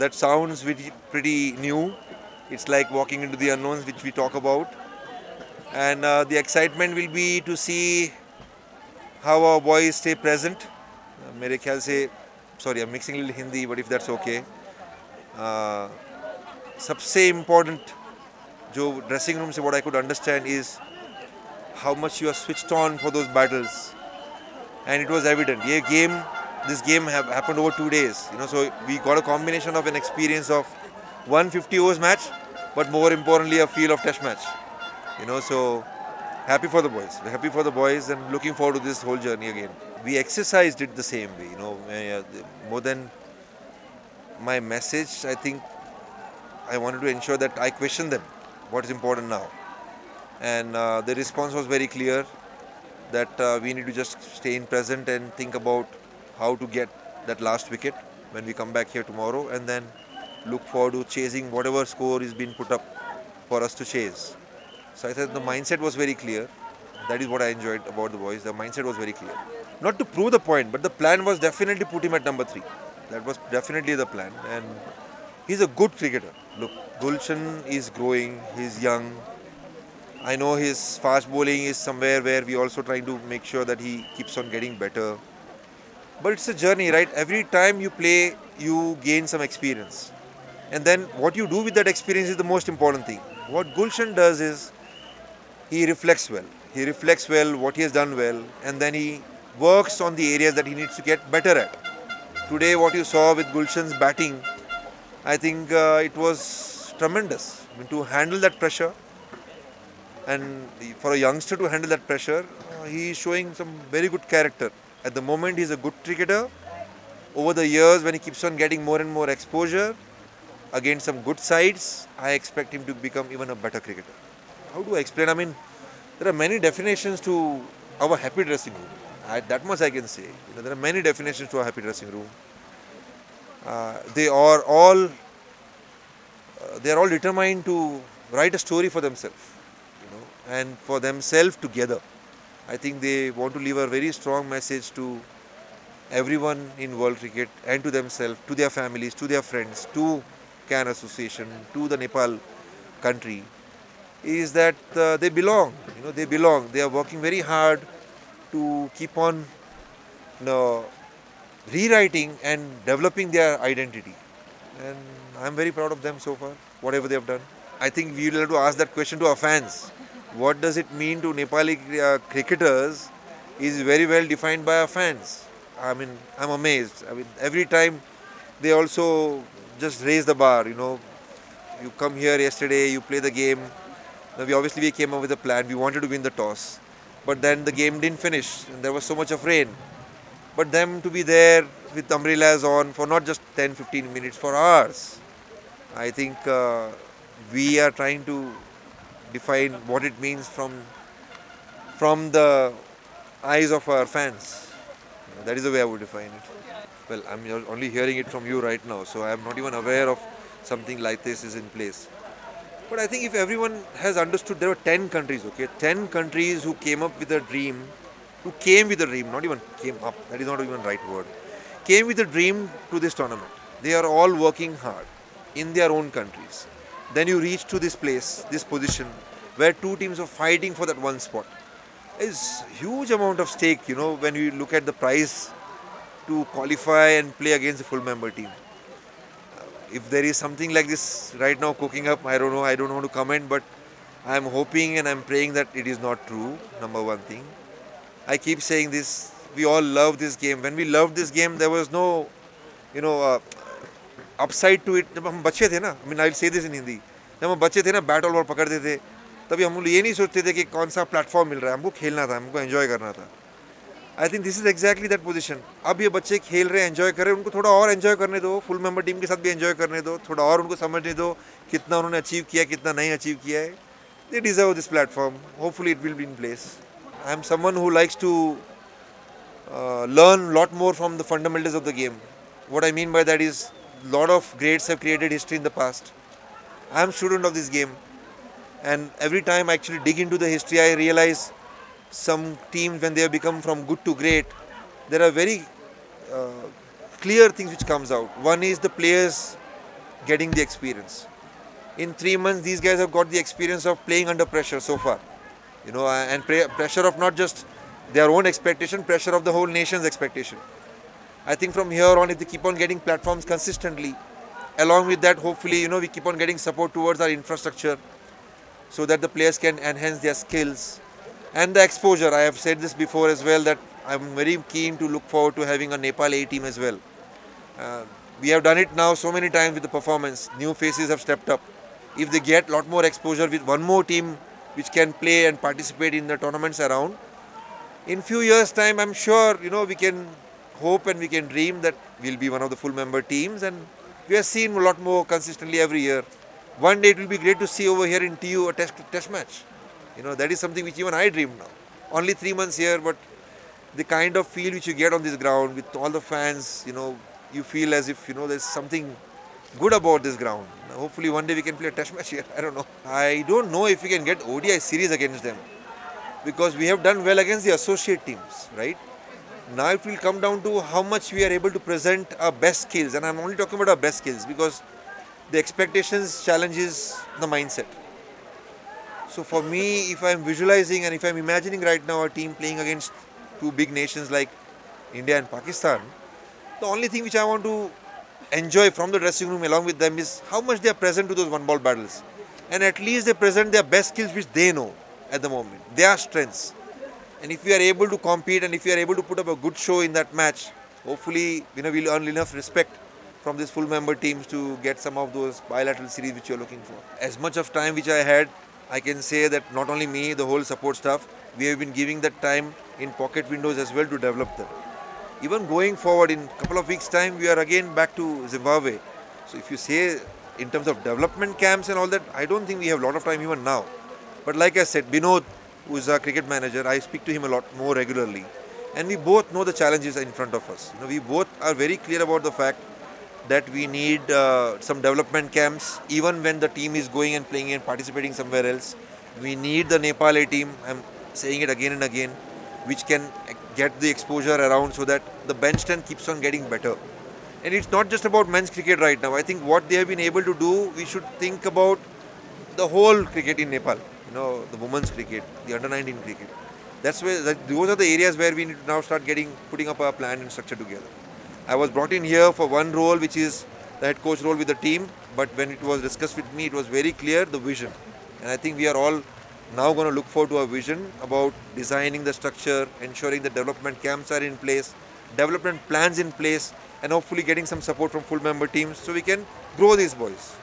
that sounds pretty new. It's like walking into the unknowns, which we talk about. And the excitement will be to see how our boys stay present. मेरे ख्याल से, sorry, I'm mixing a little Hindi, but if that's okay. सबसे important जो dressing room से what I could understand is how much you are switched on for those battles, and it was evident. This game happened over 2 days. So we got a combination of an experience of 150 overs match, but more importantly a feel of test match. So happy for the boys. We're happy for the boys and looking forward to this whole journey again. We exercised it the same way. More than my message, I think I wanted to ensure that I question them what is important now. And the response was very clear that we need to just stay in present and think about how to get that last wicket when we come back here tomorrow, and then look forward to chasing whatever score is being put up for us to chase. So I thought the mindset was very clear. That is what I enjoyed about the boys. The mindset was very clear. Not to prove the point, but the plan was definitely put him at number 3. That was definitely the plan. And he's a good cricketer. Look, Gulshan is growing. He's young. I know his fast bowling is somewhere where we also trying to make sure that he keeps on getting better. But it's a journey, right? Every time you play, you gain some experience. And then what you do with that experience is the most important thing. What Gulshan does is, he reflects well. He reflects well what he has done well, and then he works on the areas that he needs to get better at. Today what you saw with Gulshan's batting, I think it was tremendous. To handle that pressure, and for a youngster to handle that pressure, he is showing some very good character. At the moment he is a good cricketer. Over the years, when he keeps on getting more and more exposure against some good sides, I expect him to become even a better cricketer. How do I explain? I mean, there are many definitions to our happy dressing room. That much I can say. There are many definitions to our happy dressing room. They are all determined to write a story for themselves, and for themselves together. I think they want to leave a very strong message to everyone in world cricket and to themselves, to their families, to their friends, to CAN Association, to the Nepal country, is that they belong. They belong. They are working very hard to keep on rewriting and developing their identity. And I am very proud of them so far, whatever they have done. I think we will have to ask that question to our fans. What does it mean to Nepali cricketers is very well defined by our fans. I mean, I'm amazed. I mean, every time they also just raise the bar. You come here yesterday, you play the game. Now we came up with a plan. We wanted to win the toss, but then the game didn't finish, and there was so much of rain. But them to be there with umbrellas on for not just 10-15 minutes, for hours. I think we are trying to define what it means from the eyes of our fans. That is the way I would define it. Well, I'm only hearing it from you right now, so I am not even aware of something like this is in place. But I think if everyone has understood, there were 10 countries, okay? 10 countries who came up with a dream, not even came up, that is not even the right word, came with a dream to this tournament. They are all working hard in their own countries. Then you reach to this place, this position, where 2 teams are fighting for that one spot. It's huge amount of stake, when you look at the price to qualify and play against a full member team. If there is something like this right now cooking up, I don't know, I don't want to comment, but I'm hoping and I'm praying that it is not true, number one thing. I keep saying this, we all love this game. When we loved this game, there was no, upside to it. जब हम बच्चे थे ना, I mean, I'll say this in Hindi. जब हम बच्चे थे ना, बैट और बॉल पकड़ते थे, तभी हम लोग ये नहीं सोचते थे कि कौन सा प्लेटफॉर्म मिल रहा है, हमको खेलना था, हमको एंजॉय करना था. I think this is exactly that position. अब ये बच्चे खेल रहे हैं, एंजॉय कर रहे हैं, उनको थोड़ा और एंजॉय करने दो, फुल मेंबर टीम के साथ भी एंजॉय करने दो, थोड़ा और उनको समझने दो कितना उन्होंने अचीव किया, कितना नहीं अचीव किया है. They deserve this platform. Hopefully it will be in place. I am someone who likes to learn a lot more from the fundamentals of the game. What I mean by that is, a lot of greats have created history in the past. I am a student of this game, and every time I actually dig into the history, I realize some teams, when they have become from good to great, there are very clear things which comes out. One is the players getting the experience. In 3 months, these guys have got the experience of playing under pressure so far. And pressure of not just their own expectation, pressure of the whole nation's expectation. I think from here on, if they keep on getting platforms consistently, along with that, hopefully, we keep on getting support towards our infrastructure so that the players can enhance their skills and the exposure. I have said this before as well, that I'm very keen to look forward to having a Nepal A team as well. We have done it now so many times with the performance. New faces have stepped up. If they get a lot more exposure with one more team which can play and participate in the tournaments around, in few years' time, I'm sure, we can hope and we can dream that we'll be one of the full member teams, and we are seen a lot more consistently every year. One day it will be great to see over here in TU a test match. That is something which even I dream now. Only 3 months here, but the kind of feel which you get on this ground with all the fans, you feel as if, there's something good about this ground. Hopefully one day we can play a test match here. I don't know. I don't know if we can get ODI series against them, because we have done well against the associate teams, right? Now it will come down to how much we are able to present our best skills, and I'm only talking about our best skills because the expectations challenges the mindset. So for me, if I'm visualizing and if I'm imagining right now a team playing against two big nations like India and Pakistan, the only thing which I want to enjoy from the dressing room along with them is how much they are present to those one-ball battles, and at least they present their best skills which they know at the moment, their strengths. And if we are able to compete and if we are able to put up a good show in that match, hopefully we'll earn enough respect from these full member teams to get some of those bilateral series which you're looking for. As much of time which I had, I can say that not only me, the whole support staff, we have been giving that time in pocket windows as well to develop them. Even going forward in a couple of weeks' time, we are again back to Zimbabwe. So if you say in terms of development camps and all that, I don't think we have a lot of time even now. But like I said, Binod, who is our cricket manager, I speak to him a lot more regularly. And we both know the challenges in front of us. We both are very clear about the fact that we need some development camps, even when the team is going and playing and participating somewhere else. We need the Nepal A team, I'm saying it again and again, which can get the exposure around so that the bench strength keeps on getting better. And it's not just about men's cricket right now. I think what they have been able to do, we should think about the whole cricket in Nepal. The women's cricket, the under-19 cricket. Those are the areas where we need to now start putting up a plan and structure together. I was brought in here for one role, which is the head coach role with the team. But when it was discussed with me, it was very clear, the vision. And I think we are all now going to look forward to a vision about designing the structure, ensuring that development camps are in place, development plans in place, and hopefully getting some support from full member teams so we can grow these boys.